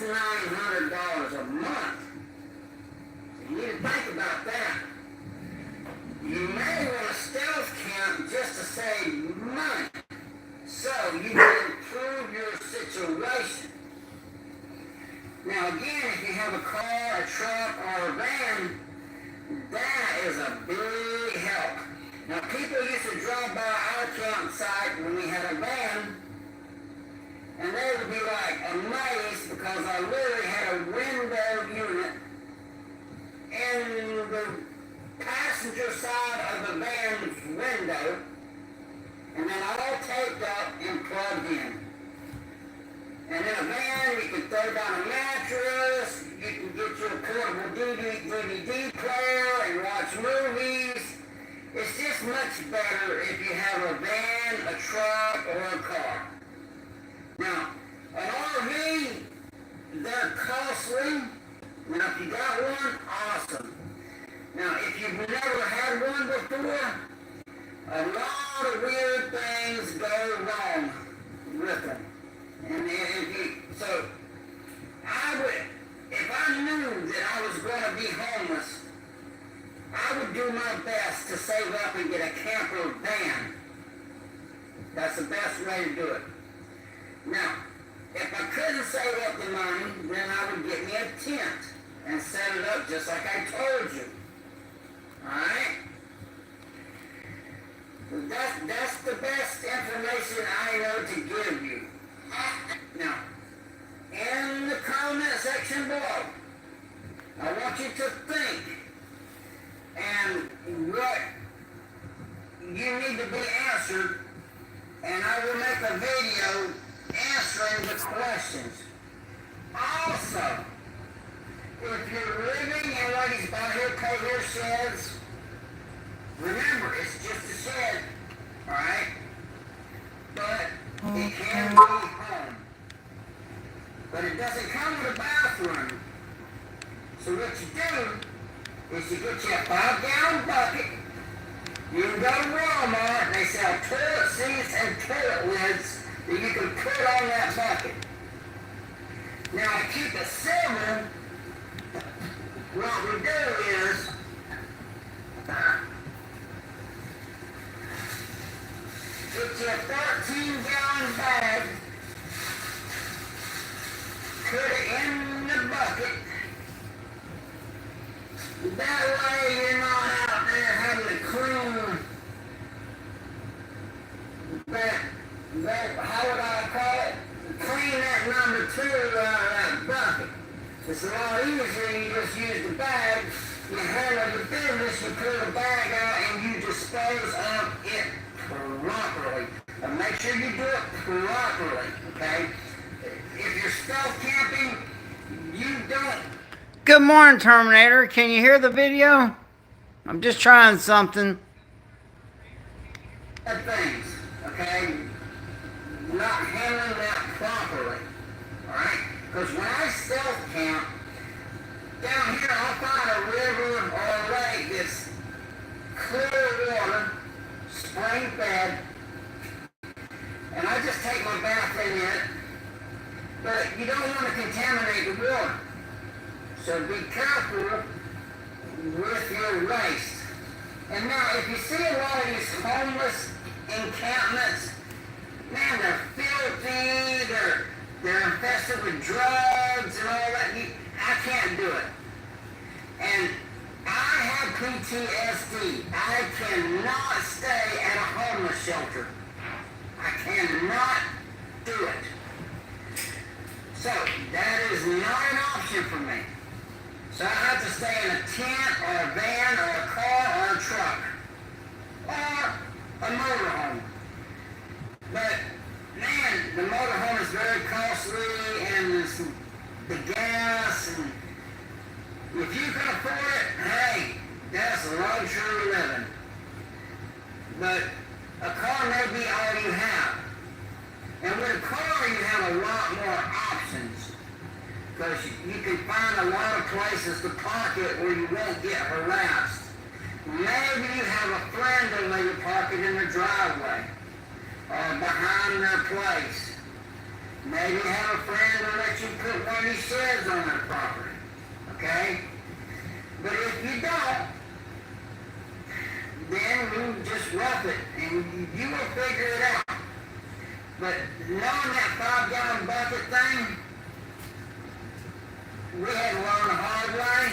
that's $900 a month. You need to think about that. You may want to stealth camp just to save money, so you can improve your situation. Now again, if you have a car, a truck, or a van, that is a big help. Now people used to drive by our campsite when we had a van, and they would be like amazed because I literally had a window unit in the passenger side of the van's window, and then all taped up and plugged in. And in a van, you can throw down a mattress, you can get your portable DVD player and watch movies. It's just much better if you have a van, a truck, or a car. Now, an RV, they're costly. Now, if you got one, awesome. Now, if you've never had one before, a lot of weird things go wrong with them. And so if I knew that I was going to be homeless, I would do my best to save up and get a camper van. That's the best way to do it. Now, if I couldn't save up the money, then I would get me a tent and set it up just like I told you. Alright? That's the best information I know to give you. Now, in the comment section below, I want you to think and what you need to be answered, and I will make a video answering the questions. Also, if you're living in one of these buy-here-pay-here sheds, remember, it's just a shed, alright? But it can be home. But it doesn't come with a bathroom. So what you do is you get you a 5-gallon bucket. You can go to Walmart and they sell toilet seats and toilet lids that you can put on that bucket. Now to keep it civil, what we do is get you a 13-gallon bag, put it in the bucket. That way you're not out there having to clean that, how would I call it? Clean that number 2 out of that bucket. It's a lot easier, you just use the bag, you handle the business, you pull the bag out and you dispose of it properly. And make sure you do it properly, okay? If you're stealth camping, you don't... Good morning, Terminator. Can you hear the video? I'm just trying something. Things, okay? Not handling that properly, alright? Because when I stealth camp, down here I'll find a river or a lake that's clear water, spring fed, and I just take my bath in it, but you don't want to contaminate the water. So be careful with your waste. And now, if you see a lot of these homeless encampments, man, they're filthy, they're infested with drugs and all that. I can't do it. And I have PTSD. I cannot stay at a homeless shelter. I cannot do it. So, that is not an option for me. So I have to stay in a tent or a van or a car or a truck or a motorhome. But man, the motorhome is very costly and the gas, and if you can afford it, hey, that's luxury living. But a car may be all you have. And with a car you have a lot more options. Because you can find a lot of places to park it where you won't get harassed. Maybe you have a friend that may park it in the driveway or behind their place. Maybe have a friend to let you put one of these sheds on their property. Okay? But if you don't, then you just rough it and you will figure it out. But knowing that 5-gallon bucket thing, we had to learn the hard way.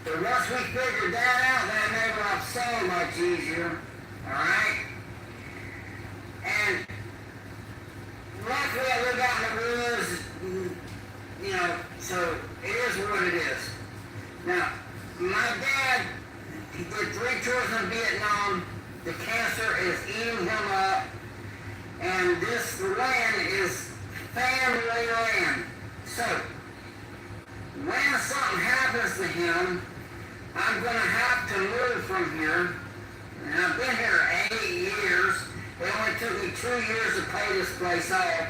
But once we figured that out, that made life so much easier. Alright? And luckily I live out in the woods, you know, so it is what it is. Now, my dad, he did 3 tours in Vietnam. The cancer is eating him up. And this land is family land. So, when something happens to him, I'm going to have to move from here. And I've been here 8 years. It only took me 2 years to pay this place off.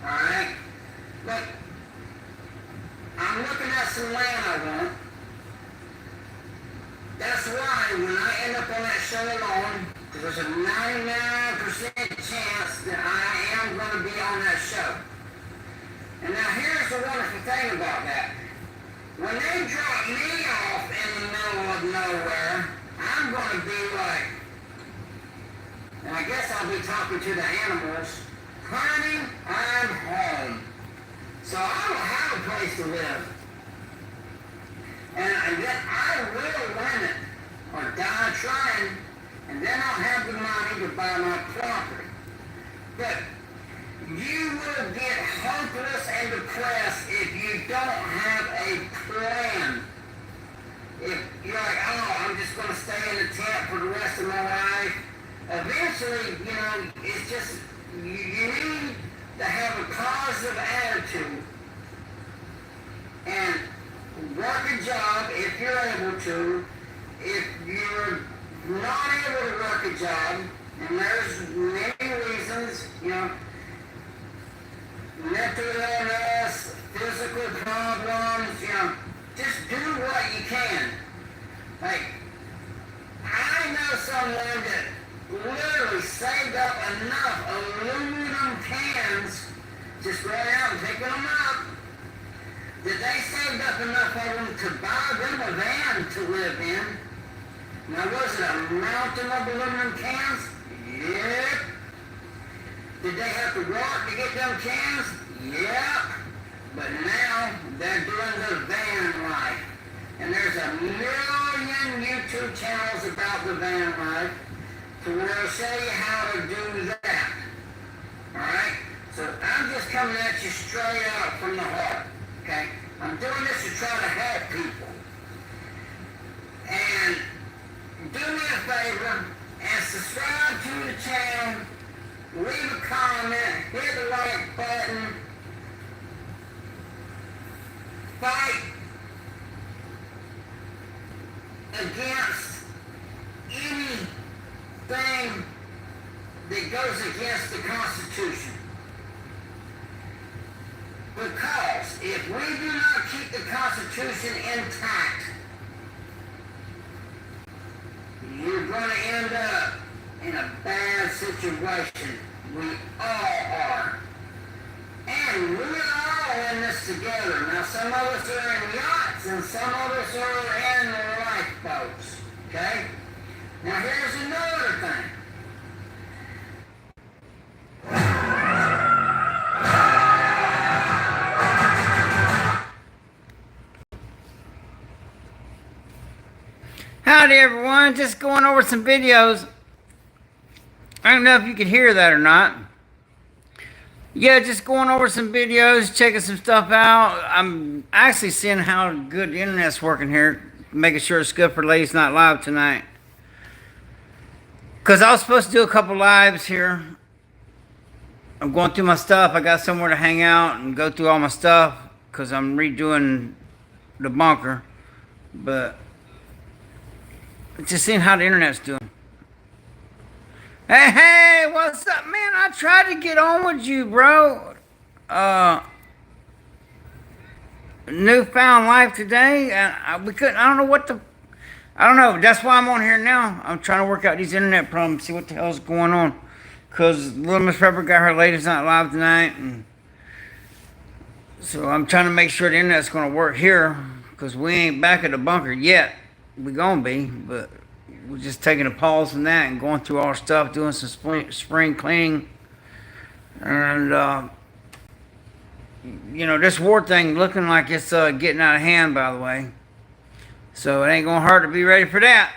Alright? But I'm looking at some land I want. That's why when I end up on that show alone, because there's a 99% chance that I am going to be on that show. And now here's the wonderful thing about that. When they drop me off in the middle of nowhere, I'm going to be like, and I guess I'll be talking to the animals, honey, I'm home. So I don't have a place to live. And then I will win it, or die trying, and then I'll have the money to buy my property. But you will get hopeless and depressed if you don't have a plan. If you're like, oh, I'm just going to stay in the tent for the rest of my life. Eventually, you know, it's just, you need to have a positive attitude and work a job if you're able to. If you're not able to work a job, and there's many reasons, you know, mental illness, physical problems, you know, just do what you can. Like, I know someone that literally saved up enough aluminum cans, just going out and picking them up, that they saved up enough of them to buy them a van to live in. Now, was it a mountain of aluminum cans? Yep. Did they have to walk to get them cans? Yep. But now they're doing the van life. And there's a million YouTube channels about the van life to where I'll show you how to do that. Alright? So I'm just coming at you straight out from the heart. Okay? I'm doing this to try to help people. And do me a favor and subscribe to the channel, leave a comment, hit the like button, fight against anything that goes against the Constitution. Because if we do not keep the Constitution intact, you're going to end up in a bad situation. We all are. And we're all in this together. Now, some of us are in yachts and some of us are in lifeboats. Okay? Now, here's another thing. Howdy everyone, just going over some videos. I don't know if you could hear that or not. Yeah, just going over some videos, checking some stuff out. I'm actually seeing how good the internet's working here, making sure it's good for Ladies Not Live tonight. Because I was supposed to do a couple lives here. I'm going through my stuff. I got somewhere to hang out and go through all my stuff because I'm redoing the bunker. But just seeing how the internet's doing. Hey, what's up, man? I tried to get on with you, bro. Newfound life today, and we couldn't. I don't know what the. I don't know. That's why I'm on here now. I'm trying to work out these internet problems, see what the hell's going on. because Little Miss Pepper got her Ladies Night Live tonight, and so I'm trying to make sure the internet's going to work here, because we ain't back at the bunker yet. We gonna be, but we're just taking a pause from that and going through our stuff, doing some spring cleaning, and this war thing looking like it's getting out of hand, by the way. So it ain't gonna hurt to be ready for that.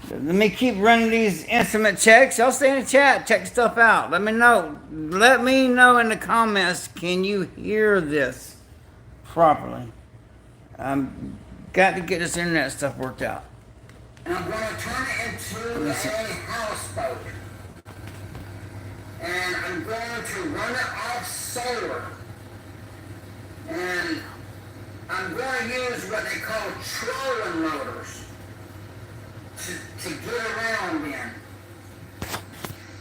So let me keep running these instrument checks. Y'all stay in the chat, check stuff out. Let me know. Let me know in the comments. Can you hear this properly? I'm got to get this internet stuff worked out. And I'm going to turn it into a houseboat. And I'm going to run it off solar. And I'm going to use what they call trolling motors to get around in.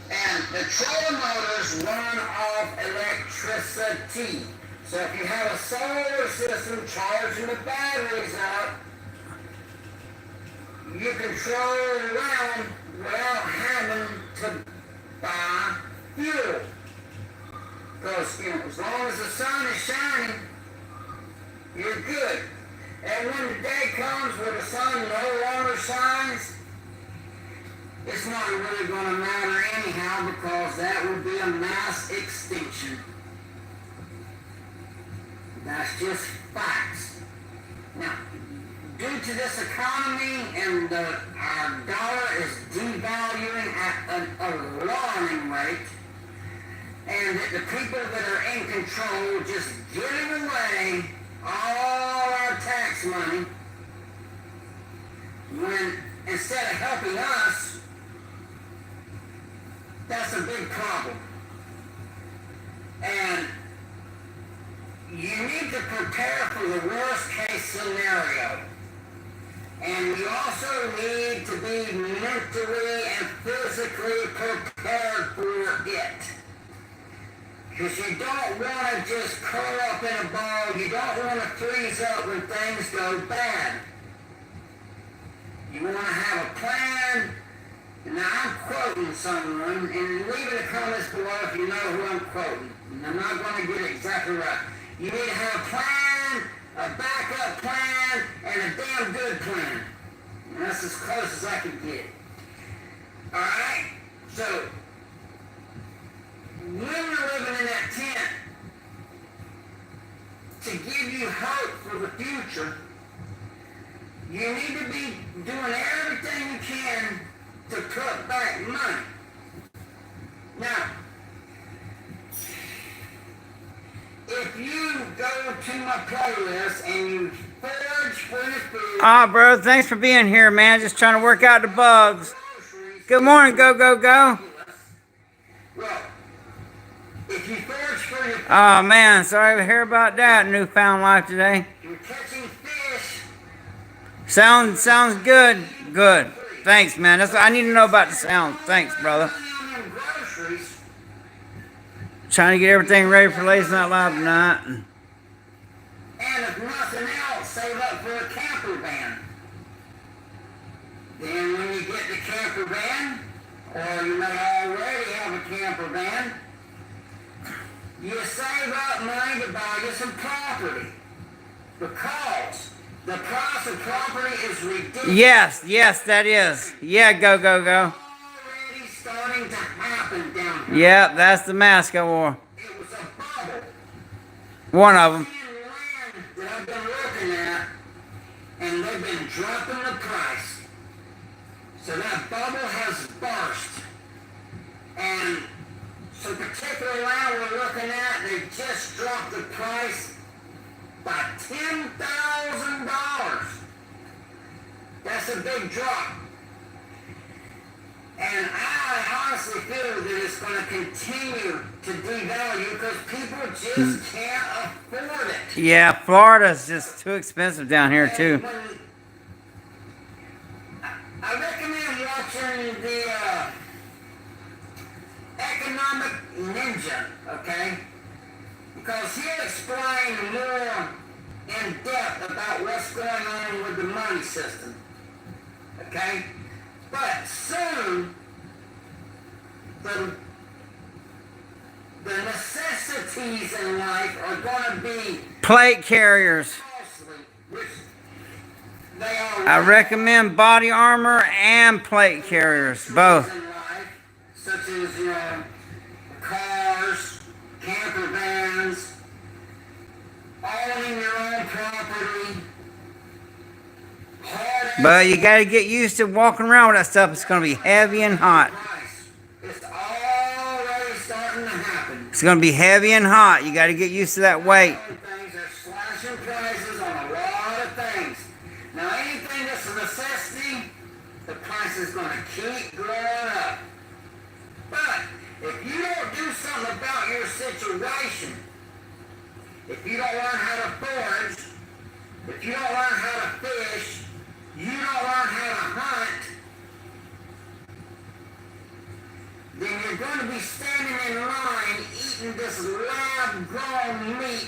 And the trolling motors run off electricity. So if you have a solar system charging the batteries up, you can troll around without having to buy fuel. Because, as long as the sun is shining, you're good. And when the day comes where the sun no longer shines, it's not really going to matter anyhow, because that would be a mass extinction. That's just facts. Now, due to this economy and our dollar is devaluing at an alarming rate, and the people that are in control just giving away all our tax money, when instead of helping us, that's a big problem. And you need to prepare for the worst case scenario. And you also need to be mentally and physically prepared for it. Because you don't want to just curl up in a ball. You don't want to freeze up when things go bad. You want to have a plan. Now I'm quoting someone, and leave in the comments below if you know who I'm quoting. And I'm not going to get it exactly right. You need to have a plan, a backup plan, and a damn good plan. And that's as close as I can get. Alright? So, when you're living in that tent, to give you hope for the future, you need to be doing everything you can to cut back money. Now, if you go to my playlist and you forage for your food... bro, thanks for being here, man. Just trying to work out the bugs. Good morning, go. Well, if you forage for your food... Oh, man, sorry to hear about that. Newfound life today. You're catching fish... Sounds good. Good. Thanks, man. That's what I need to know about the sound. Thanks, brother. Trying to get everything ready for Ladies Night Live tonight. And if nothing else, save up for a camper van. Then when you get the camper van, or you may already have a camper van, you save up money to buy you some property. Because the price of property is ridiculous. Yes, that is. Yeah, go. Already starting to happen down here. Yep, that's the mask I wore. It was a bubble. One of them. Land that I've been looking at, and they've been dropping the price. So that bubble has burst. And so particular land we're looking at, they just dropped the price by $10,000. That's a big drop. And I honestly feel that it's going to continue to devalue because people just can't afford it. Yeah, Florida's just too expensive down here, too. I recommend watching the Economic Ninja, okay? Because he'll explain more in depth about what's going on with the money system, okay? But soon, the necessities in life are going to be Plate carriers. costly, which they are. I recommend body armor and plate carriers, both. In life, such as, cars, camper vans, owning your own property. But you gotta get used to walking around with that stuff. It's gonna be heavy and hot. It's already starting to happen. It's gonna be heavy and hot. You gotta get used to that weight. Things are slashing prices on a lot of things. Now, anything that's a necessity, the price is going to keep going up. But if you don't do something about your situation, if you don't learn how to forage, if you don't learn how to fish, you don't learn how to hunt, then you're going to be standing in line eating this lab-grown meat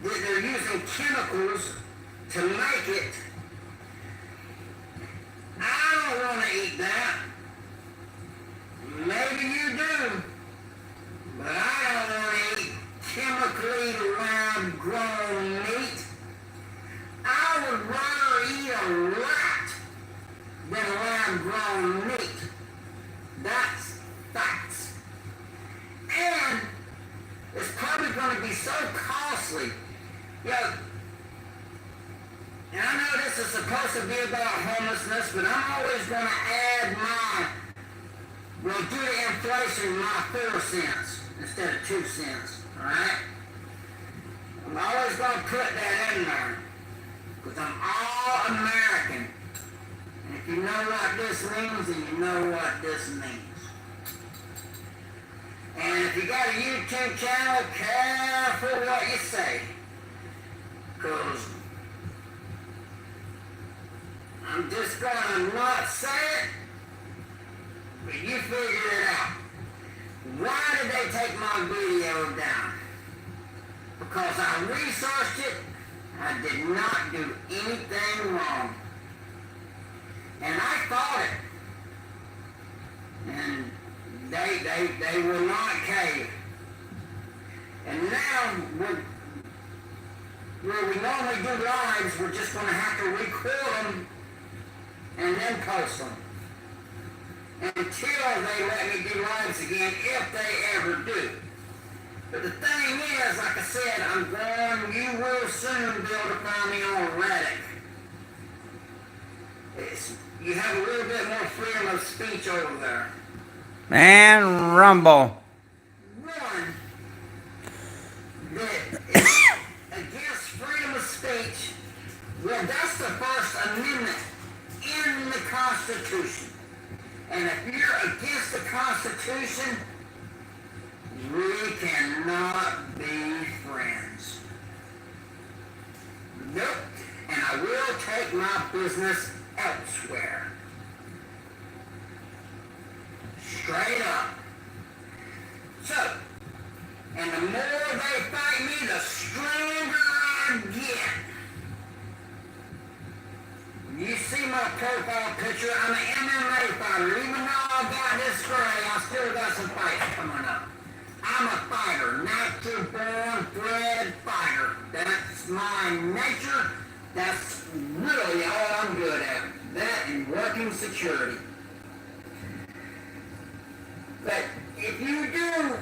that they're using chemicals to make it. I don't want to eat that. Maybe you do, but I don't want to eat chemically lab-grown meat. I would rather eat a rat than lab-grown meat. That's facts. And it's probably going to be so costly. And I know this is supposed to be about homelessness, but I'm always going to add due to inflation, my 4 cents instead of 2 cents. Alright? I'm always going to put that in there. Because I'm all American. And if you know what this means, then you know what this means. And if you got a YouTube channel, careful what you say. Because I'm just going to not say it, but you figure it out. Why did they take my video down? Because I researched it. I did not do anything wrong. And I fought it. And they will not cave. And now, where we normally do lives, we're just going to have to record them and then post them. Until they let me do lives again, if they ever do. But the thing is, like I said, you will soon be able to find me on Reddit. You have a little bit more freedom of speech over there. And Rumble. One that is against freedom of speech, well, that's the First Amendment in the Constitution. And if you're against the Constitution, we cannot be friends. Nope. And I will take my business elsewhere. Straight up. So, and the more they fight me, the stronger I get. You see my profile picture, I'm an MMA fighter. Even though I got this gray, I still got some fights coming up. I'm a fighter, natural born bred fighter. That's my nature. That's really all I'm good at. That and working security. But if you do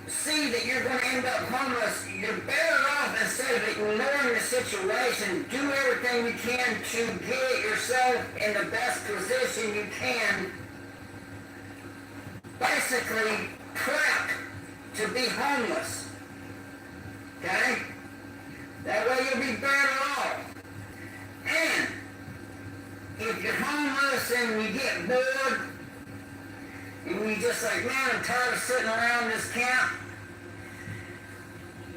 see that you're going to end up homeless, you're better off, instead of ignoring the situation, do everything you can to get yourself in the best position you can. Basically, prep to be homeless. Okay? That way you'll be better off. And if you're homeless and you get bored, and you just like, man, I'm tired of sitting around this camp,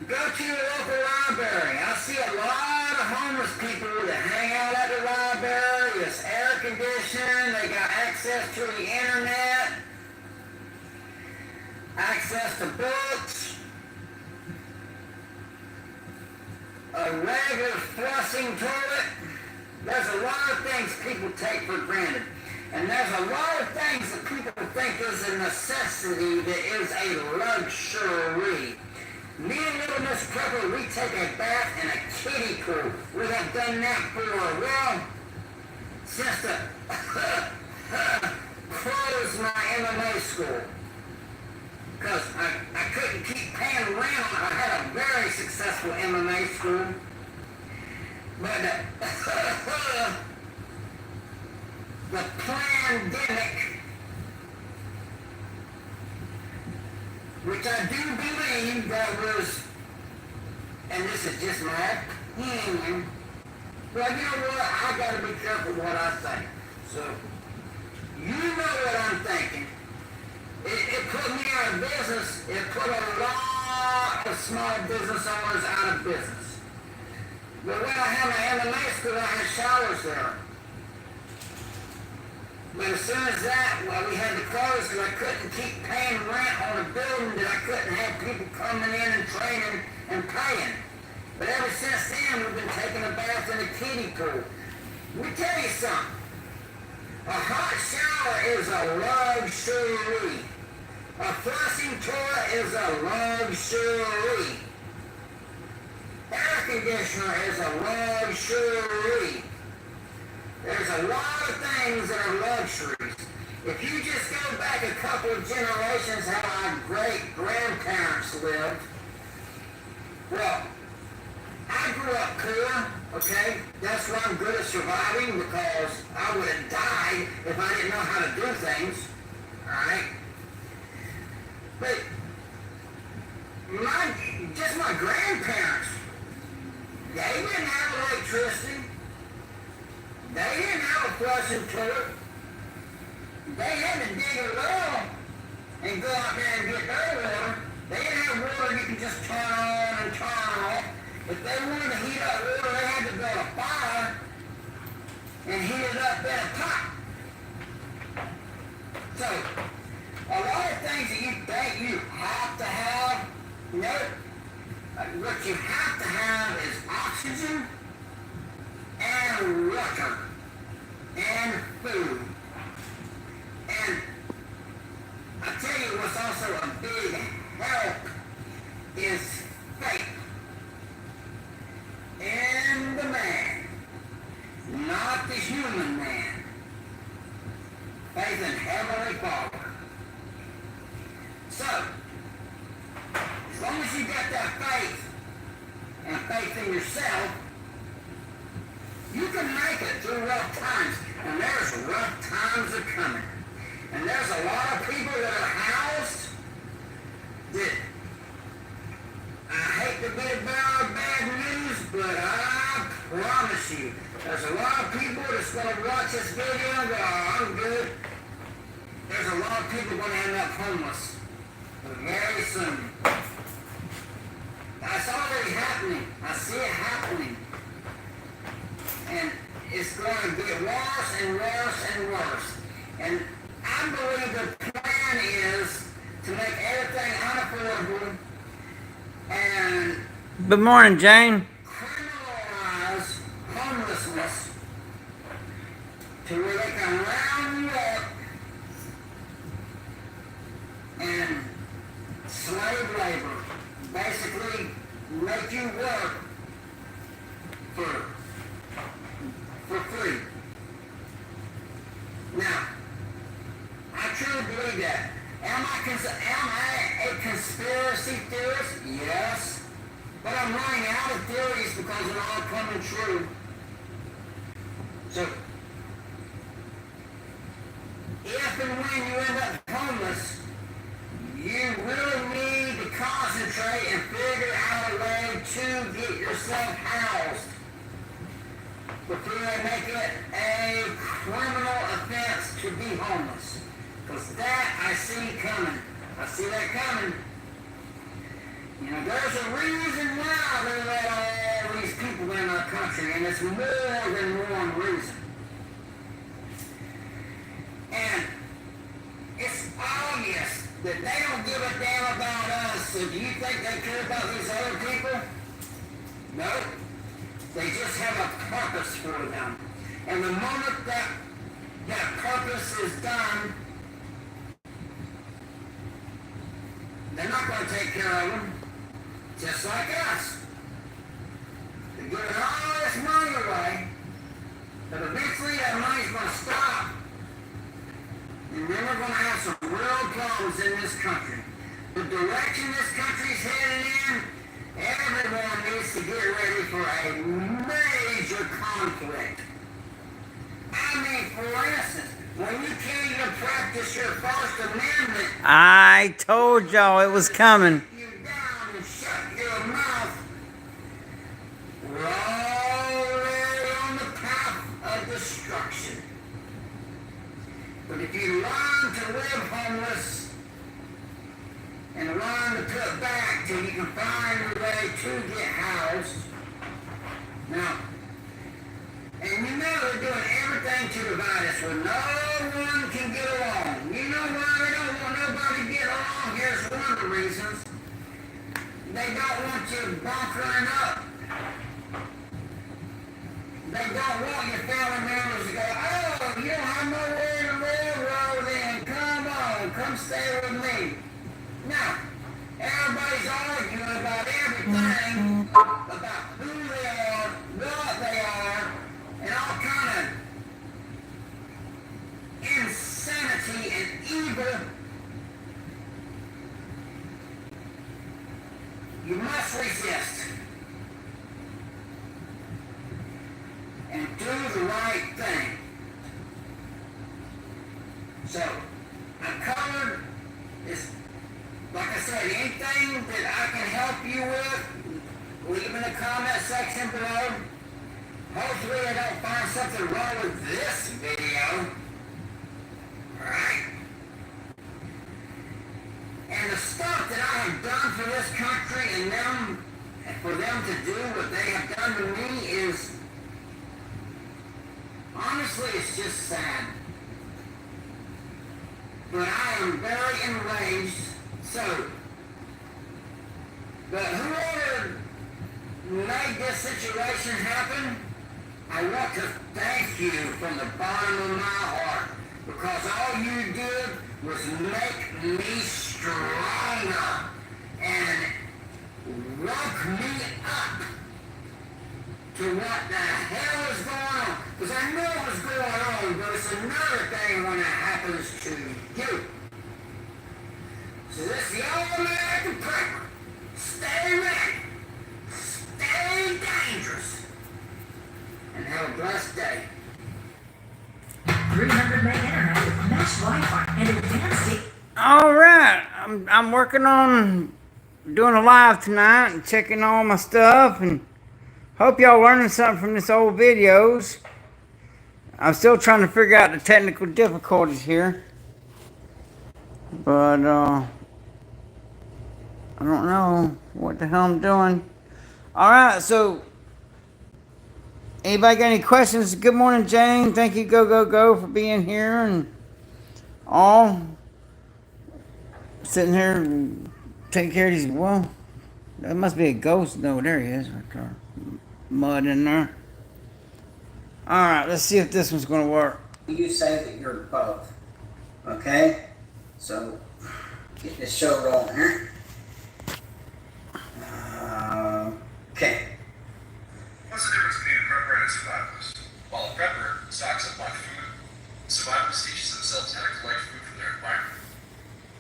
go to your local library. I see a lot of homeless people that hang out at the library. It's air conditioned. They got access to the internet, access to books, a regular flushing toilet. There's a lot of things people take for granted. And there's a lot of things that people think is a necessity that is a luxury. Me and little Miss Pepper, we take a bath in a kiddie pool. We have done that for, well, since the closed my MMA school. Because I couldn't keep paying rent. I had a very successful MMA school. But the pandemic, which I do believe that was, and this is just my opinion, but you know what, I gotta be careful what I say. So, you know what I'm thinking. It put me out of business. It put a lot of small business owners out of business. But when I had my MMA school, I had showers there. But as soon as that, well, we had to close because I couldn't keep paying rent on a building that I couldn't have people coming in and training and paying. But ever since then, we've been taking a bath in a kiddie pool. We tell you something. A hot shower is a luxury. A flushing toilet is a luxury. Air conditioner is a luxury. There's a lot of things that are luxuries. If you just go back a couple of generations how our great-grandparents lived, well, I grew up poor, okay? That's why I'm good at surviving, because I would have died if I didn't know how to do things, all right? But my grandparents, they didn't have electricity. They didn't have a flushing toilet. They had to dig a well and go out there and get their water. They didn't have water you can just turn on and turn off. If they wanted to heat up water, they had to build a fire and heat it up in a pot. So, a lot of things that you think you have to have, no. What you have to have is oxygen and water and food. And I tell you what's also a big help is faith in the man, not the human man. Faith in Heavenly Father. So, as long as you got that faith and faith in yourself, you can make it through rough times. And there's rough times are coming. And there's a lot of people that are housed that, I hate to be a bearer of bad news, but I promise you, there's a lot of people that's going to watch this video and go, oh, I'm good. There's a lot of people going to end up homeless very soon. That's already happening. I see it happening. And it's going to get worse and worse and worse. And I believe the plan is to make everything unaffordable and Good morning, Jane. criminalize homelessness to where they can round you up and slave labor. Basically, make you work for free. Now, I truly believe that. Am I a conspiracy theorist? Yes. But I'm running out of theories because they're all coming true. So, if and when you end up homeless, you really need to concentrate and figure out a way to get yourself housed before they make it a criminal offense to be homeless. Because that I see coming. I see that coming. You know, there's a reason why they let all these people in our country, and it's more than one reason. And it's obvious that they don't give a damn about us. So do you think they care about these other people? No. They just have a purpose for them. And the moment that their purpose is done, they're not going to take care of them, just like us. They're giving all this money away, but eventually that money's going to stop. And then we're going to have some real problems in this country. The direction this country's headed in, everyone needs to get ready for a major conflict. I mean, for instance, when you can't even practice your First Amendment, I told y'all it was coming. you down and shut your mouth. We're already on the path of destruction. But if you learn to live homeless and learn to put back till you can find your way to get housed, now, and you know they're doing everything to divide us where no one can get along. You know why they don't want nobody to get along? Here's one of the reasons. They don't want you bunkering up. They don't want your family members to go, oh, you don't have nowhere to live, well then, come on, come stay with me. Now, everybody's arguing about everything, about who they are, what they are, and all kind of insanity and evil. You must resist and do the right thing. So, I covered this, like I said, anything that I can help you with, leave in the comment section below. Hopefully I don't find something wrong with this video. Alright? And the stuff that I have done for this country and them, for them to do what they have done to me is, honestly, it's just sad. But I am very enraged. So, but whoever made this situation happen, I want to thank you from the bottom of my heart, because all you did was make me stronger and woke me up to what the hell is going on. Because I know what's going on, but it's another thing when it happens to you. So this is the All-American Prepper. Stay ready. Stay dangerous. And have a blessed day. 300 meg internet with mesh Wi-Fi and advanced. All right, I'm working on doing a live tonight and checking all my stuff, and hope y'all learning something from this old videos. I'm still trying to figure out the technical difficulties here, but I don't know what the hell I'm doing. All right, so anybody got any questions? Good morning, Jane. Thank you, go for being here and all. Sitting here and taking care of these. Well, that must be a ghost. No, there he is. Right there. Mud in there. All right, let's see if this one's going to work. You say that you're both. Okay? So, get this show rolling here. Okay. What's the difference between a prepper and a survivalist? While a prepper stocks up on food, a survivalist teaches themselves how to collect food from their environment.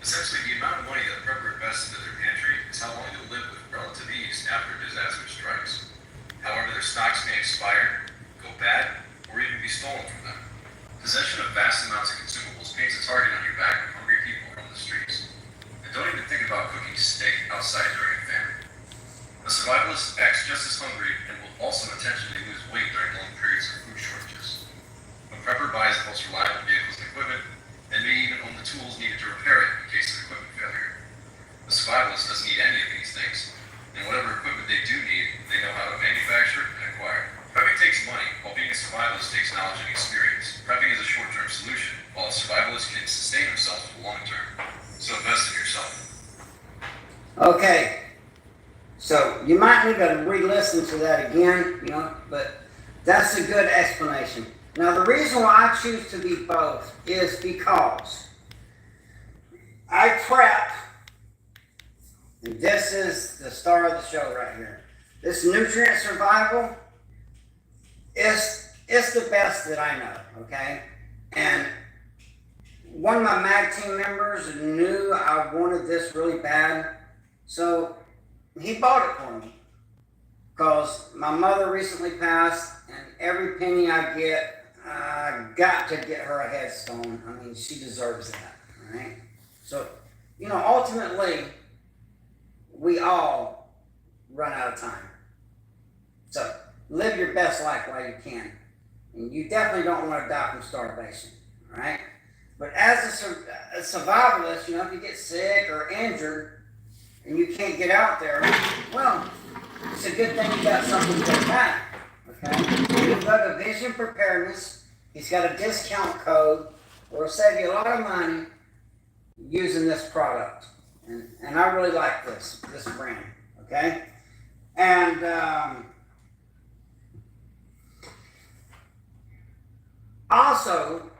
Essentially, the amount of money that a prepper invests into their pantry is how long they'll live with relative ease after a disaster strikes. However, their stocks may expire, go bad, or even be stolen from them. Possession of vast amounts of consumables paints a target on your back when hungry people roam the streets. And don't even think about cooking steak outside during a famine. A survivalist acts just as hungry and will also intentionally lose weight during long periods of food shortages. A prepper buys the most reliable vehicles and equipment, and may even own the tools needed to repair it in case of equipment failure. A survivalist doesn't need any of these things, and whatever equipment they do need, they know how to manufacture and acquire. Prepping takes money, while being a survivalist takes knowledge and experience. Prepping is a short-term solution, while a survivalist can sustain themselves for the long term. So invest in yourself. Okay. So, you might need to re-listen to that again, but that's a good explanation. Now, the reason why I choose to be both is because I prep, and this is the star of the show right here. This nutrient survival is the best that I know, okay? And one of my MAG team members knew I wanted this really bad, so he bought it for me. Because my mother recently passed, and every penny I get, I got to get her a headstone. I mean, she deserves that, right? So, ultimately, we all run out of time. So, live your best life while you can. And you definitely don't want to die from starvation, all right? But as a survivalist, if you get sick or injured and you can't get out there, well, it's a good thing you got something to get back, okay? You've got a Vision Preparedness. He's got a discount code that will save you a lot of money using this product. And I really like this brand, okay? And also,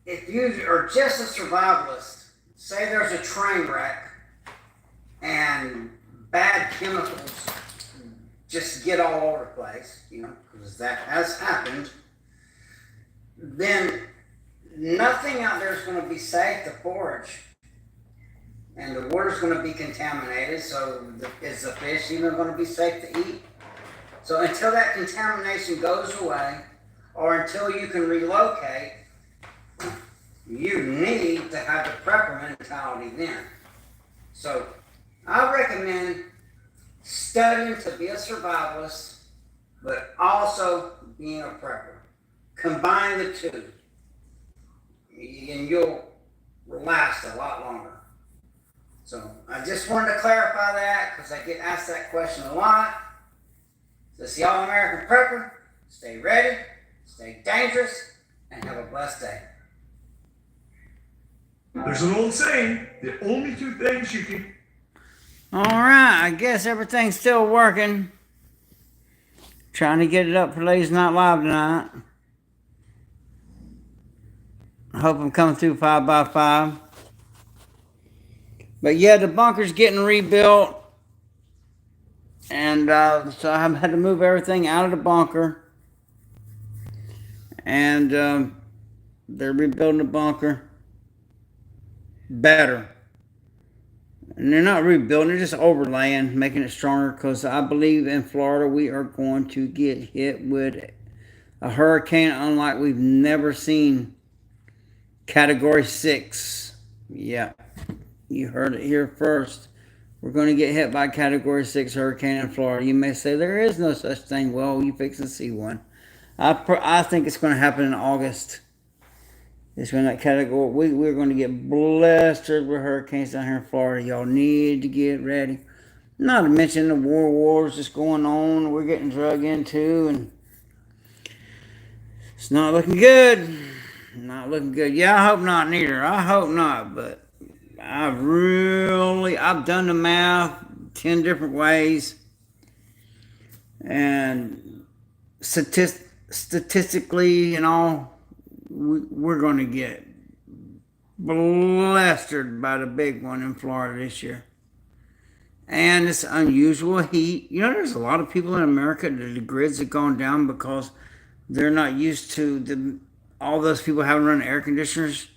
if you are just a survivalist, say there's a train wreck and bad chemicals just get all over the place, because that has happened, then nothing out there is going to be safe to forage. And the water's going to be contaminated, so is the fish even going to be safe to eat? So until that contamination goes away, or until you can relocate, you need to have the prepper mentality then. So I recommend studying to be a survivalist, but also being a prepper. Combine the two, and you'll last a lot longer. So I just wanted to clarify that because I get asked that question a lot. So it's the All-American Prepper. Stay ready, stay dangerous, and have a blessed day. There's an old saying, the only two things you can... All right, I guess everything's still working. Trying to get it up for Ladies Not Live tonight. I hope I'm coming through 5x5. But yeah, the bunker's getting rebuilt. And so I've had to move everything out of the bunker. And they're rebuilding the bunker better. And they're not rebuilding, they're just overlaying, making it stronger, because I believe in Florida we are going to get hit with a hurricane unlike we've never seen. Category 6. Yeah, you heard it here first. We're going to get hit by a Category 6 hurricane in Florida. You may say there is no such thing. Well, you fix to see one. I think it's going to happen in August. It's when that category, we're going to get blistered with hurricanes down here in Florida. Y'all need to get ready. Not to mention the wars just going on. We're getting drug into, and it's not looking good. Not looking good. Yeah, I hope not neither. I hope not, but I've done the math 10 different ways, and statistically and all, we're going to get blistered by the big one in Florida this year. And it's unusual heat. There's a lot of people in America that the grids have gone down because they're not used to all those people having running air conditioners.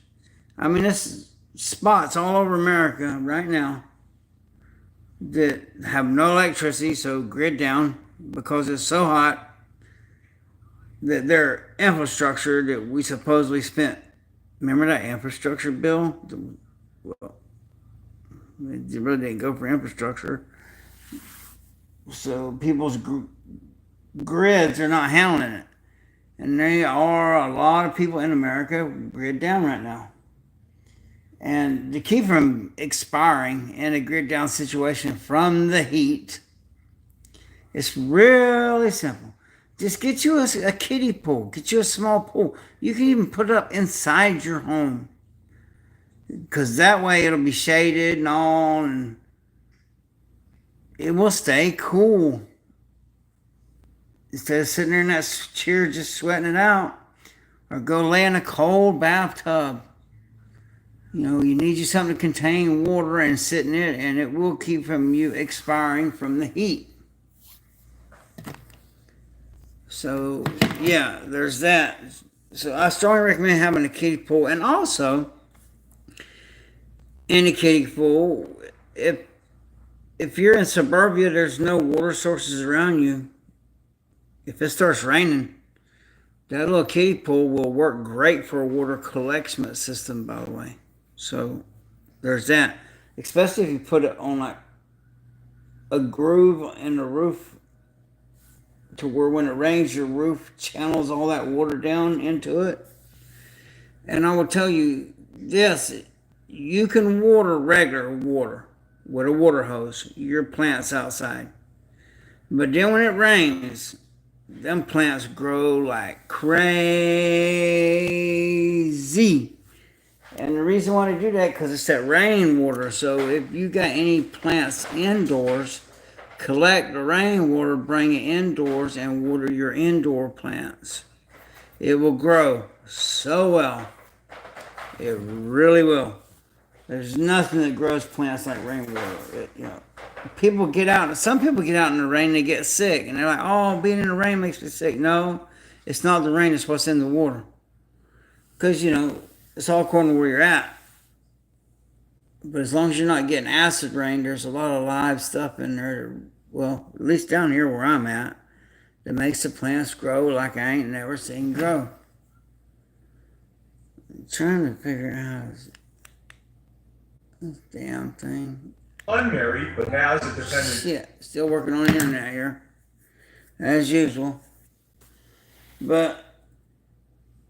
I mean, there's spots all over America right now that have no electricity, so grid down because it's so hot that their infrastructure that we supposedly spent, remember that infrastructure bill? Well, it really didn't go for infrastructure. So people's grids are not handling it. And there are a lot of people in America grid down right now. And to keep from expiring in a grid down situation from the heat, it's really simple. Just get you a kiddie pool. Get you a small pool. You can even put it up inside your home. Because that way it'll be shaded and all. And it will stay cool. Instead of sitting there in that chair just sweating it out. or go lay in a cold bathtub. You know, you need you something to contain water and sit in it, and it will keep from you expiring from the heat. So, yeah, there's that. So I strongly recommend having a kiddie pool. And also, in a kiddie pool, if you're in suburbia, there's no water sources around you. If it starts raining, that little kiddie pool will work great for a water collection system, by the way. So there's that. Especially if you put it on like a groove in the roof to where when it rains, your roof channels all that water down into it. And I will tell you this, you can water regular water with a water hose, your plants outside. But then when it rains, them plants grow like crazy. And the reason why they do that, because it's that rainwater. So if you got any plants indoors, collect the rainwater, bring it indoors, and water your indoor plants. It will grow so well. It really will. There's nothing that grows plants like rainwater. People get out. Some people get out in the rain and they get sick, and they're like, "Oh, being in the rain makes me sick." No, it's not the rain. It's what's in the water. Because it's all according to where you're at. But as long as you're not getting acid rain, there's a lot of live stuff in there. Well, at least down here where I'm at, that makes the plants grow like I ain't never seen grow. I'm trying to figure out this damn thing. Unmarried, but has a dependent. Shit, still working on the internet here, as usual. But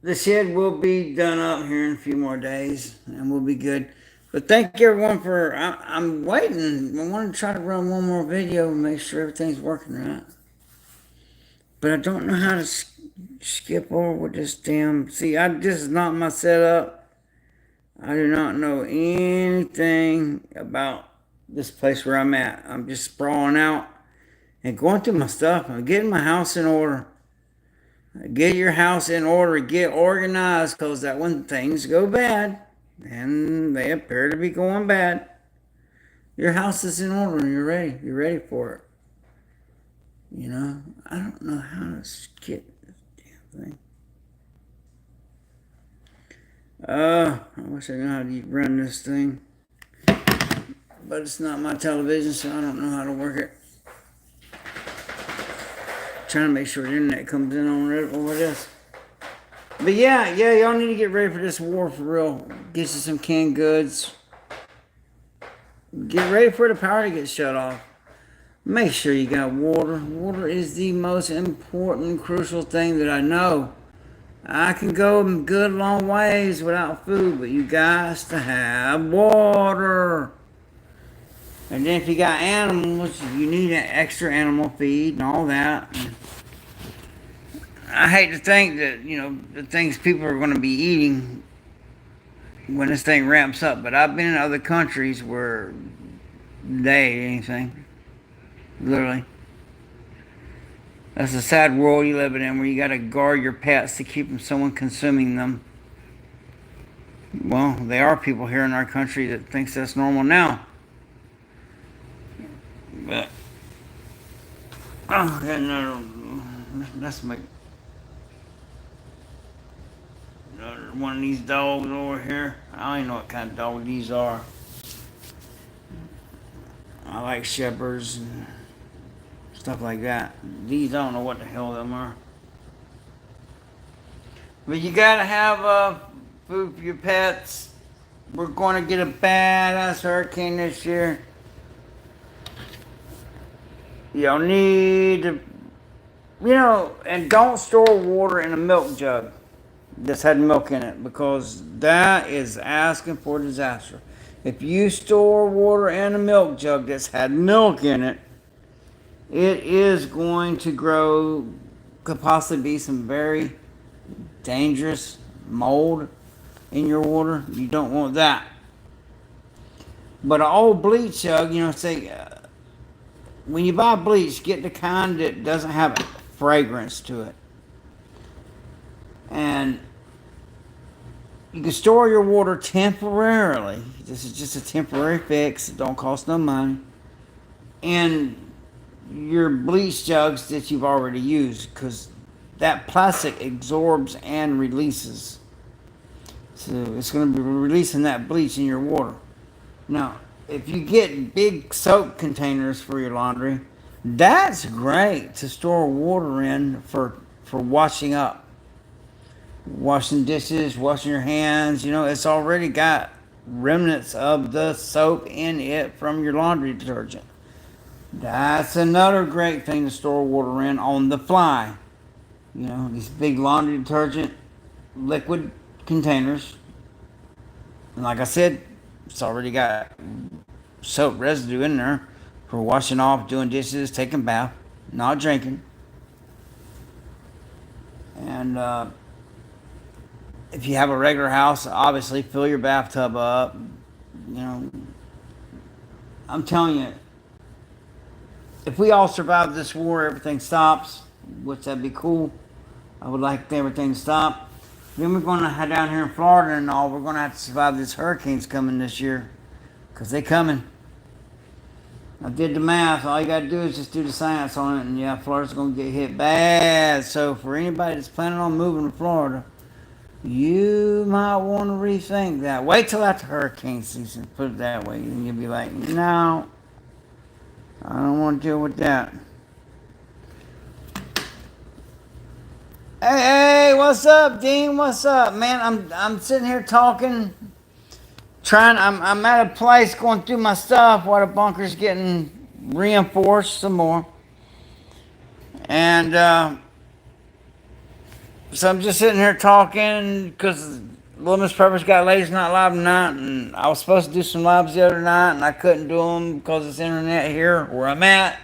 the shed will be done up here in a few more days, and we'll be good. But thank you everyone for, I'm waiting. I want to try to run one more video and make sure everything's working right. But I don't know how to skip over with this damn, this is not my setup. I do not know anything about this place where I'm at. I'm just sprawling out and going through my stuff. I'm getting my house in order. Get your house in order. Get organized, because that when things go bad, and they appear to be going bad, your house is in order and you're ready. You're ready for it. I don't know how to skip this damn thing. I wish I knew how to run this thing. But it's not my television, so I don't know how to work it. Trying to make sure the internet comes in on it over this. But yeah, y'all need to get ready for this war for real. Get you some canned goods. Get ready for the power to get shut off. Make sure you got water. Water is the most important, crucial thing that I know. I can go a good long ways without food, but you guys to have water. And then if you got animals, you need an extra animal feed and all that. I hate to think that, the things people are going to be eating when this thing ramps up. But I've been in other countries where they ate anything. Literally. That's a sad world you live in, where you got to guard your pets to keep from someone consuming them. Well, there are people here in our country that thinks that's normal now. But that's my another one of these dogs over here. I don't even know what kind of dog these are. I like shepherds and stuff like that. These, I don't know what the hell them are. But you gotta have food for your pets. We're going to get a badass hurricane this year. Y'all need to, and don't store water in a milk jug that's had milk in it, because that is asking for disaster. If you store water in a milk jug that's had milk in it, it is going to grow, could possibly be some very dangerous mold in your water. You don't want that. But an old bleach jug, when you buy bleach, get the kind that doesn't have fragrance to it. And You can store your water temporarily. This is just a temporary fix. It don't cost no money. And your bleach jugs that you've already used, because that plastic absorbs and releases. So it's going to be releasing that bleach in your water. Now, if you get big soap containers for your laundry, that's great to store water in for washing up. Washing dishes, washing your hands, it's already got remnants of the soap in it from your laundry detergent. That's another great thing to store water in on the fly. These big laundry detergent liquid containers. And like I said, it's already got soap residue in there for washing off, doing dishes, taking bath, not drinking. And if you have a regular house, obviously fill your bathtub up. I'm telling you, if we all survive this war, everything stops, which that'd be cool. I would like everything to stop. Then we're going to head down here in Florida and all. We're going to have to survive this hurricane's coming this year, because they coming. I did the math. All you got to do is just do the science on it, and yeah, Florida's going to get hit bad. So for anybody that's planning on moving to Florida, you might want to rethink that. Wait till after hurricane season, put it that way, and you'll be like, no, I don't want to deal with that. Hey, what's up, Dean? What's up, man? I'm sitting here talking, I'm at a place going through my stuff while the bunker's getting reinforced some more. And so I'm just sitting here talking because Little Miss Purpose got Ladies Not Live tonight, and I was supposed to do some lives the other night, and I couldn't do them because it's internet here where I'm at.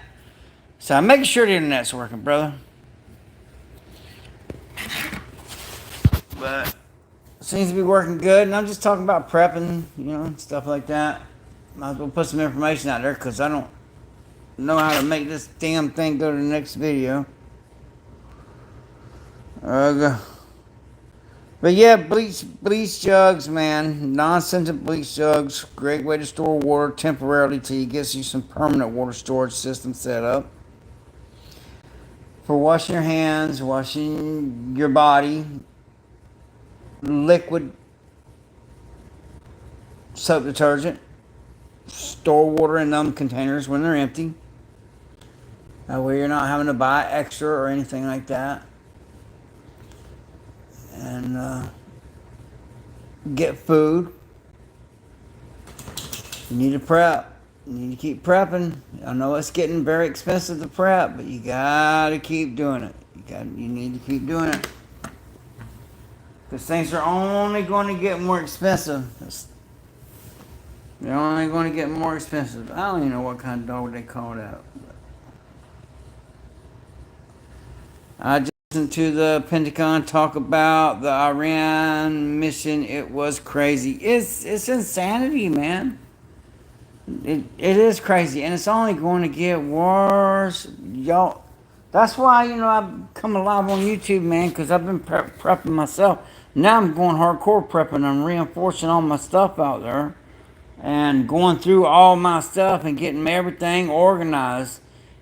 So I'm making sure the internet's working, brother. But it seems to be working good, and I'm just talking about prepping, stuff like that. Might as well put some information out there because I don't know how to make this damn thing go to the next video. But yeah, bleach jugs, man. Non-scented bleach jugs. Great way to store water temporarily till you get you some permanent water storage system set up. For washing your hands, washing your body. Liquid soap detergent. Store water in them containers when they're empty. That way you're not having to buy extra or anything like that. And get food. You need to prep. You need to keep prepping. I know it's getting very expensive to prep, but you gotta keep doing it. You need to keep doing it. Because things are only going to get more expensive. They're only going to get more expensive. I don't even know what kind of dog they call that. I just listened to the Pentagon talk about the Iran mission. It was crazy. It's insanity, man. It is crazy, and it's only going to get worse, y'all. That's why I've come alive on YouTube, man, because I've been prepping myself. Now I'm going hardcore prepping. I'm reinforcing all my stuff out there, and going through all my stuff and getting everything organized.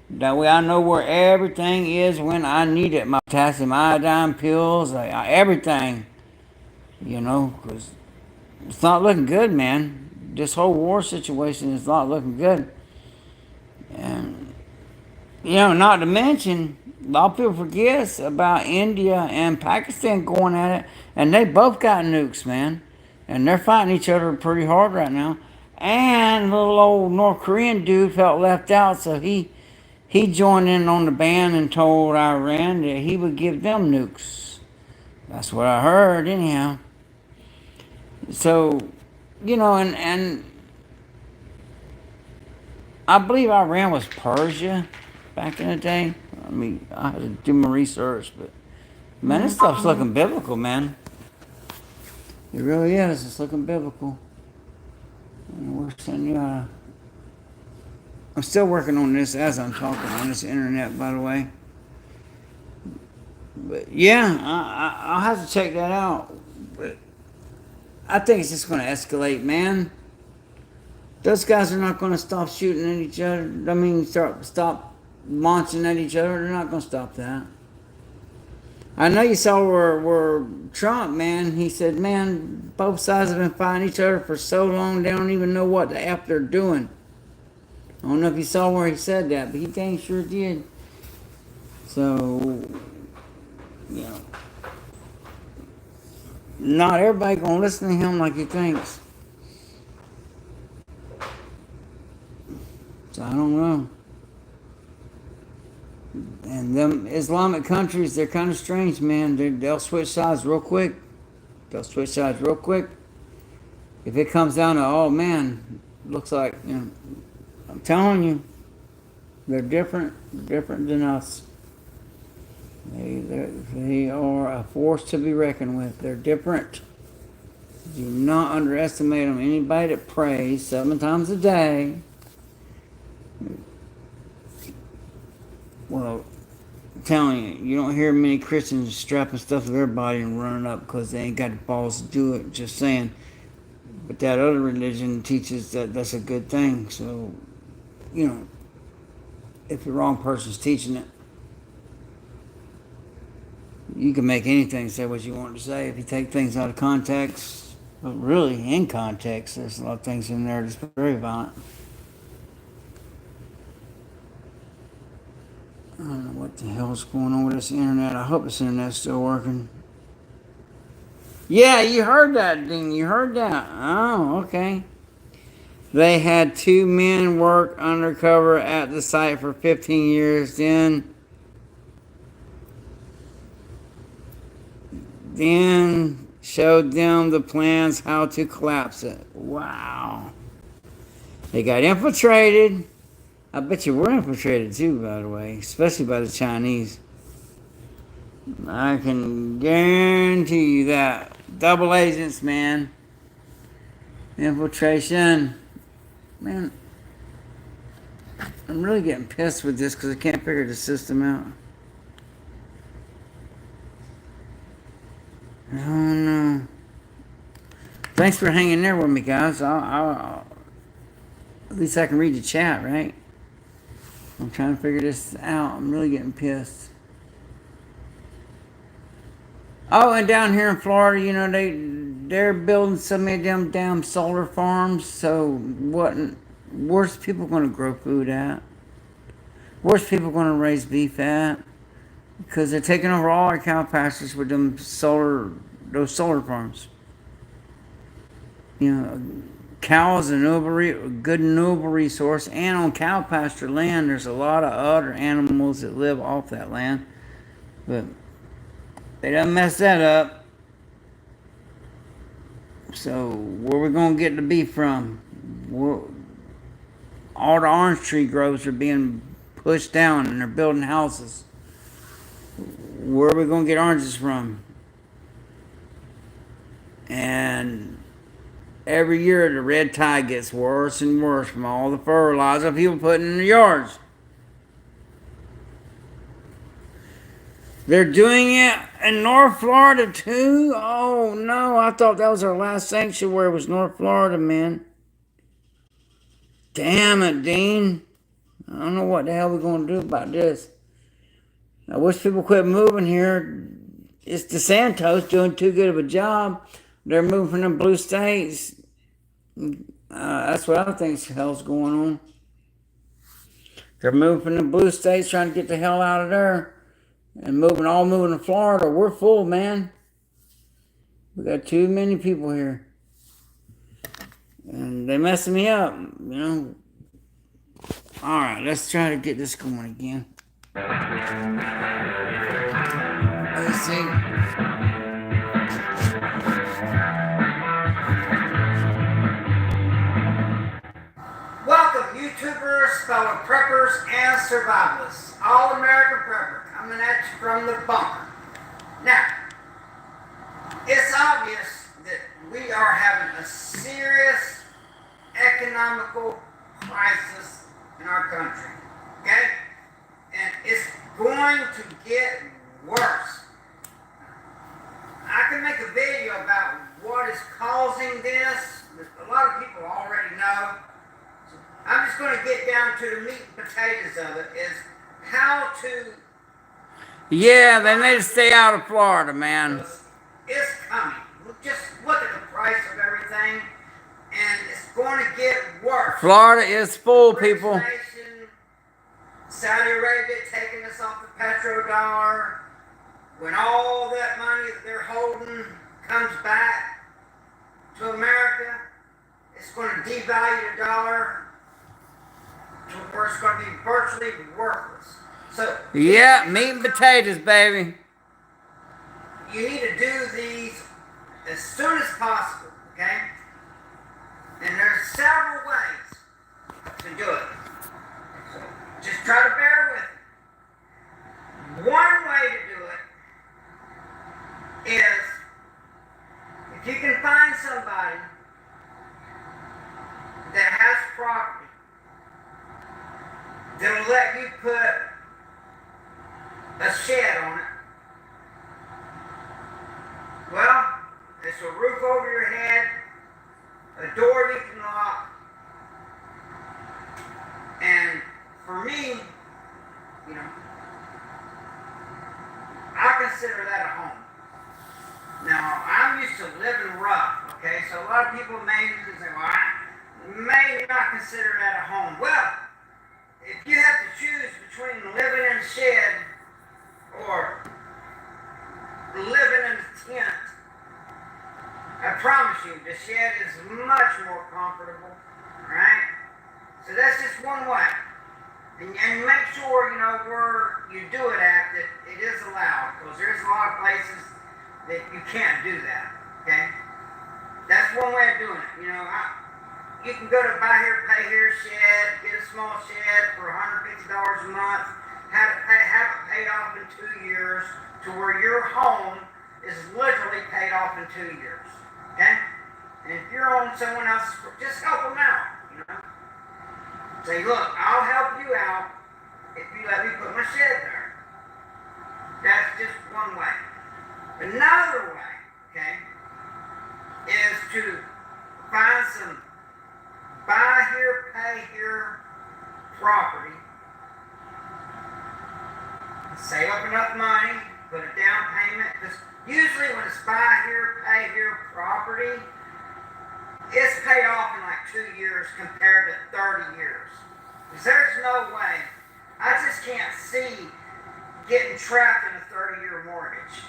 That way I know where everything is when I need it. My potassium iodine pills, everything. Because it's not looking good, man. This whole war situation is not looking good. And, not to mention, a lot of people forget about India and Pakistan going at it. And they both got nukes, man. And they're fighting each other pretty hard right now. And little old North Korean dude felt left out, so he joined in on the ban and told Iran that he would give them nukes. That's what I heard, anyhow. So, and I believe Iran was Persia back in the day. I mean, I had to do my research, but man, this stuff's looking biblical, man. It really is. It's looking biblical. And we're sending you I'm still working on this as I'm talking on this internet, by the way. But yeah, I'll have to check that out. But I think it's just going to escalate, man. Those guys are not going to stop shooting at each other. I mean, stop launching at each other. They're not going to stop that. I know you saw where Trump, man, he said, man, both sides have been fighting each other for so long, they don't even know what the F they're doing. I don't know if you saw where he said that, but he dang sure did. So, you know, not everybody gonna listen to him like he thinks. So I don't know. And them Islamic countries, they're kind of strange, man. They'll switch sides real quick. They'll switch sides real quick. If it comes down to, oh man, looks like, you know, I'm telling you, they're different than us. They are a force to be reckoned with. They're different. Do not underestimate them. Anybody that prays 7 times a day, well, I'm telling you, you don't hear many Christians strapping stuff to their body and running up because they ain't got the balls to do it. Just saying. But that other religion teaches that that's a good thing. So, you know, if the wrong person's teaching it, you can make anything say what you want to say if you take things out of context. But really, in context, there's a lot of things in there that's very violent. I don't know what the hell's going on with this internet. I hope this internet's still working. Yeah, you heard that, didn't you? Heard that? Oh, okay. They had 2 men work undercover at the site for 15 years, then showed them the plans how to collapse it. Wow. They got infiltrated. I bet you we're infiltrated too, by the way, especially by the Chinese. I can guarantee you that. Double agents, man. Infiltration. Man, I'm really getting pissed with this because I can't figure the system out. Oh no. Thanks for hanging there with me, guys. I'll at least I can read the chat, right? I'm trying to figure this out. I'm really getting pissed. Oh, and down here in Florida, you know, they're building so many of them damn solar farms. So where's people going to grow food at? Where's people going to raise beef at? Because they're taking over all our cow pastures with those solar farms. You know, cows are a good renewable resource, and on cow pasture land, there's a lot of other animals that live off that land. But they done messed that up. So where we gonna get the beef from? All the orange tree groves are being pushed down and they're building houses. Where are we gonna get oranges from? And every year the red tide gets worse and worse from all the fertilizer people putting in their yards. They're doing it in North Florida too? Oh no, I thought that was our last sanctuary was North Florida, man. Damn it, Dean. I don't know what the hell we're going to do about this. I wish people quit moving here. It's DeSantis doing too good of a job. They're moving from the blue states. That's what I think the hell's going on. They're moving from the blue states, trying to get the hell out of there. And moving to Florida. We're full, man. We got too many people here. And they messing me up, you know. Alright, let's try to get this going again. Let's see. Welcome, YouTubers, fellow preppers, and survivalists. All-American Prepper coming at you from the bunker. Now, it's obvious that we are having a serious economical crisis in our country, okay? And it's going to get worse. I can make a video about what is causing this. A lot of people already know. I'm just going to get down to the meat and potatoes of it, is how to, Yeah, they need to stay out of Florida, man. it's coming. Just look at the price of everything, and it's going to get worse. Florida is full, people. Rich nation, Saudi Arabia taking us off the petrodollar. When all that money that they're holding comes back to America, it's going to devalue the dollar to where it's going to be virtually worthless. So Yeah, meat and potatoes, baby. you need to do these as soon as possible, okay? And there's several ways to do it. So just try to bear with it. One way to do it is if you can find somebody that has property that'll let you put a shed on it. Well, it's a roof over your head, a door you can lock, and for me, you know, I consider that a home. Now, I'm used to living rough, okay? So a lot of people may say, well, I may not consider that a home. Well, if you have to choose between living in a shed or living in a tent, I promise you, the shed is much more comfortable, right? So that's just one way. And make sure, you know, where you do it at, that it is allowed, because there's a lot of places that you can't do that, okay? That's one way of doing it. You know, you can go to buy here, pay here shed, get a small shed for $150 a month, have it paid off in 2 years, to where your home is literally paid off in 2 years, okay? And if you're on someone else's, just help them out, you know? Say, look, I'll help you out if you let me put my shed there. That's just one way. Another way, okay, is to find some buy here, pay here property. Save up enough money, put a down payment. Because usually when it's buy here, pay here property, it's paid off in like 2 years compared to 30 years. Because there's no way. I just can't see getting trapped in a 30-year mortgage.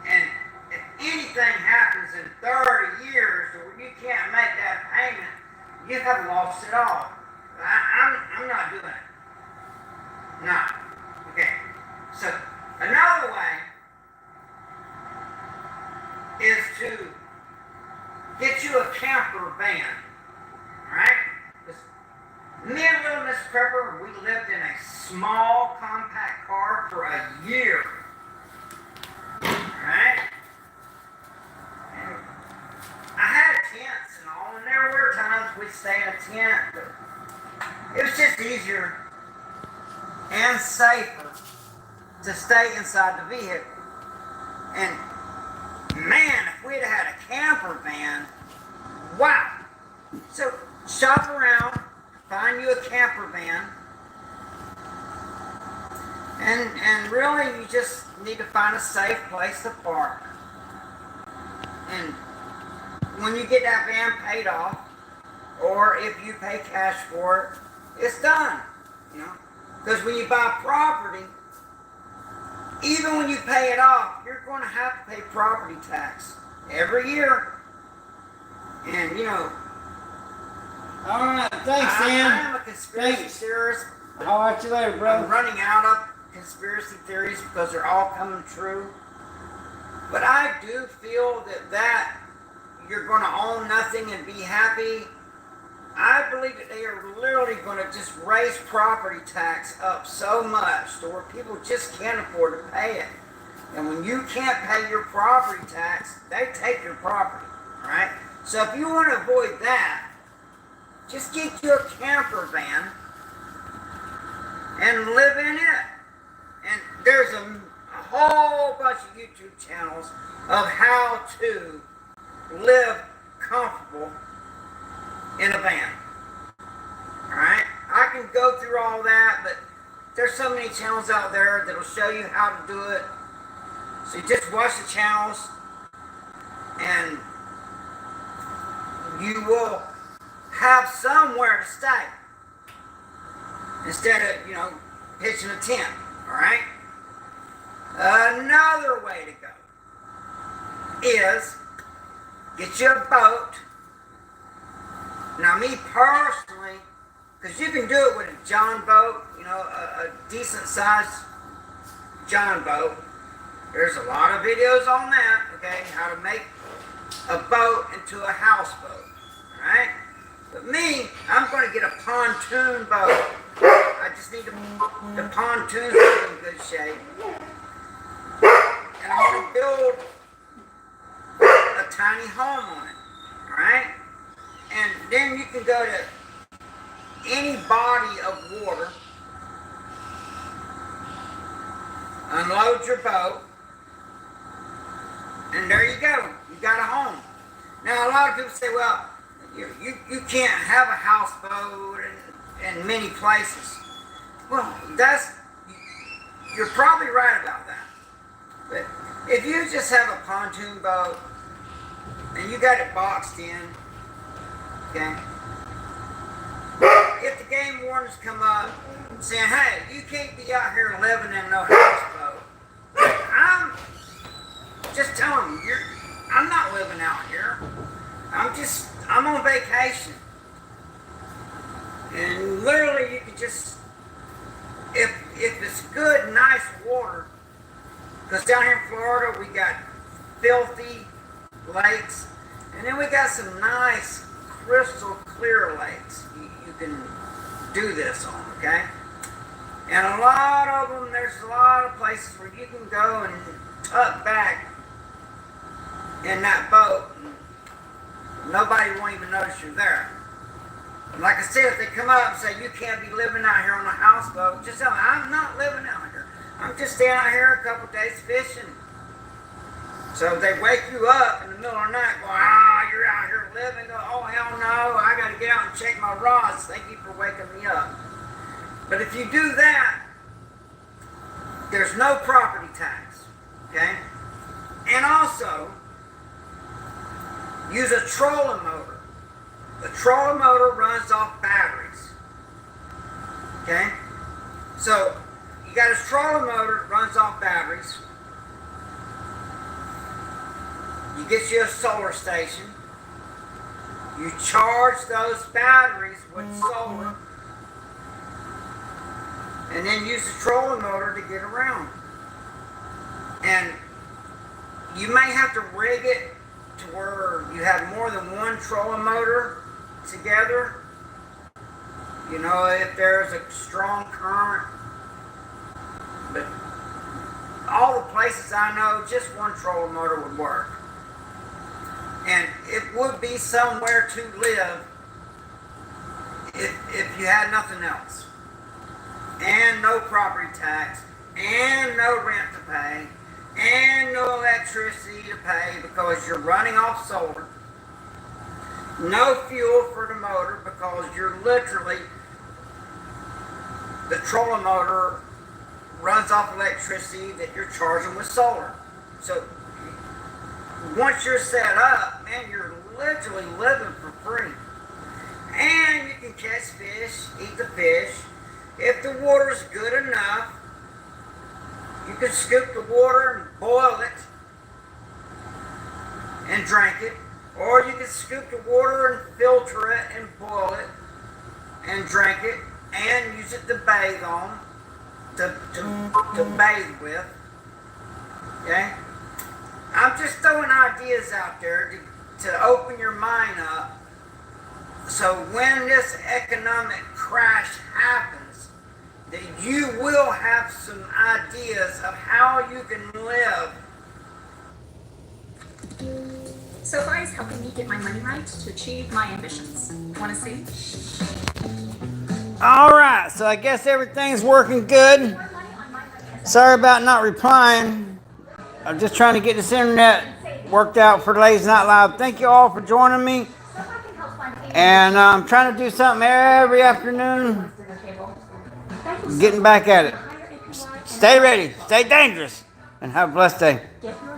And if anything happens in 30 years to where you can't make that payment, you have lost it all. I'm not doing it. No. Okay. So another way is to get you a camper van. Alright? Me and little Miss Prepper, we lived in a small compact car for a year. Alright? And I had tents and all, and there were times we'd stay in a tent, but it was just easier and safer to stay inside the vehicle. And man, if we'd had a camper van, wow. So shop around, find you a camper van, and really you just need to find a safe place to park. And when you get that van paid off, or if you pay cash for it, it's done, you know. Because when you buy property, even when you pay it off, you're going to have to pay property tax every year. And, you know, Alright, thanks, Sam. I am a conspiracy theorist. I'll watch you later, I'm bro. running out of conspiracy theories because they're all coming true. But I do feel that you're going to own nothing and be happy. I believe that they are literally going to just raise property tax up so much to where people just can't afford to pay it. And when you can't pay your property tax, they take your property, all right? So if you want to avoid that, just get you a camper van and live in it. And there's a whole bunch of YouTube channels of how to live comfortable in a van. Alright? I can go through all that, but there's so many channels out there that'll show you how to do it. So you just watch the channels and you will have somewhere to stay instead of, pitching a tent. Alright? Another way to go is get you a boat. Now me personally, because you can do it with a John boat, a decent sized John boat. There's a lot of videos on that, okay, how to make a boat into a houseboat, alright? But me, I'm going to get a pontoon boat. I just need the pontoons to be in good shape. And I'm going to build a tiny home on it, alright? And then you can go to any body of water, unload your boat, and there you go. You got a home. Now, a lot of people say, well, you can't have a houseboat in many places. Well, you're probably right about that. But if you just have a pontoon boat and you got it boxed in, okay, if the game wardens come up saying, hey, you can't be out here living in no houseboat, I'm just telling them, I'm not living out here. I'm on vacation. And literally you can just, if it's good, nice water, because down here in Florida we got filthy lakes, and then we got some nice crystal clear lakes you can do this on, okay? And a lot of them, there's a lot of places where you can go and tuck back in that boat and nobody won't even notice you're there. And like I said, if they come up and say, you can't be living out here on a houseboat, just tell them, I'm not living out here. I'm just staying out here a couple days fishing. So if they wake you up in the middle of the night, go, you're out here living, go, oh, hell no, I got to get out and check my rods. Thank you for waking me up. But if you do that, there's no property tax, okay? And also, use a trolling motor. The trolling motor runs off batteries, okay? So, you got a trolling motor that runs off batteries. You get you a solar station. You charge those batteries with solar. And then use the trolling motor to get around. And you may have to rig it to where you have more than one trolling motor together. If there's a strong current. But all the places I know, just one trolling motor would work. And it would be somewhere to live if you had nothing else. And no property tax, and no rent to pay, and no electricity to pay because you're running off solar. No fuel for the motor because you're literally, the trolling motor runs off electricity that you're charging with solar. So once you're set up, man, you're literally living for free. And you can catch fish, eat the fish. If the water's good enough, you can scoop the water and boil it and drink it. Or you can scoop the water and filter it and boil it and drink it and use it to bathe on, to bathe with. Okay? I'm just throwing ideas out there to open your mind up so when this economic crash happens, that you will have some ideas of how you can live. So guys, how can me get my money right to achieve my ambitions? Want to see? Alright, so I guess everything's working good. Sorry about not replying. I'm just trying to get this internet worked out for Ladies Not Live. Thank you all for joining me. So if I can help find Amy And I'm trying to do something every afternoon. dinner table. Thank you so Getting back at it. much. Hire APY and Stay ready, stay dangerous, and have a blessed day. get your